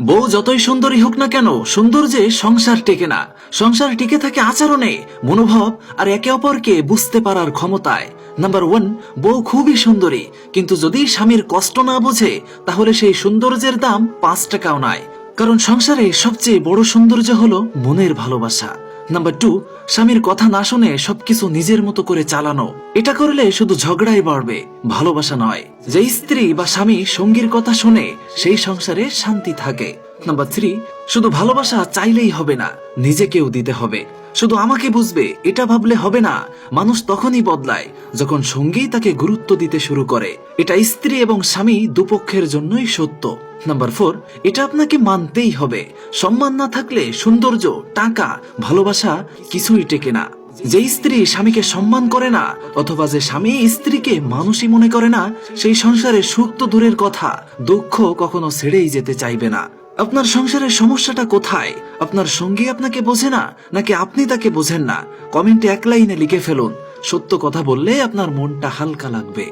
বউ যতই সুন্দরী হোক না কেন, সৌন্দর্যে সংসার টেকে না। সংসার টিকে থাকে আচরণে, মনোভাব আর একে অপরকে বুঝতে পারার ক্ষমতায়। নাম্বার 1, বউ খুবই সুন্দরী, কিন্তু যদি স্বামীর কষ্ট না বোঝে, তাহলে সেই সৌন্দর্যের দাম 5 টাকাও নয়। কারণ সংসারে সবচেয়ে বড় সৌন্দর্য হলো মনের ভালোবাসা। নাম্বার 2, স্বামীর কথা না শুনে সবকিছু নিজের মতো করে চালানো। এটা করলে শুধু ঝগড়াই বাড়বে, ভালোবাসা নয়। যে স্ত্রী বা স্বামী সঙ্গীর কথা শুনে, সেই সংসারে শান্তি থাকে। নাম্বার 3, শুধু ভালোবাসা চাইলেই হবে না, নিজেকেও দিতে হবে। শুধু আমাকে বুঝবে এটা ভাবলে হবে না। মানুষ তখনই বদলায় যখন সঙ্গী তাকে গুরুত্ব দিতে শুরু করে। এটা স্ত্রী এবং স্বামী দুপক্ষের জন্যই সত্য। নাম্বার 4, এটা আপনাকে মানতেই হবে। সম্মান না থাকলে সৌন্দর্য, টাকা, ভালোবাসা কিছুই টেকে না। যে স্ত্রী স্বামীকে সম্মান করে না, অথবা যে স্বামী স্ত্রীকে মানুষই মনে করে না, সেই সংসারে সুখ তো দূরের কথা, দুঃখ কখনো ছেড়েই যেতে চাইবে না। আপনার সংসারের সমস্যাটা কোথায়? আপনার সঙ্গী আপনাকে বোঝে না, নাকি আপনি তাকে বোঝেন না? কমেন্টে 1 লাইনে লিখে ফেলুন। সত্য কথা বললে আপনার মনটা হালকা লাগবে।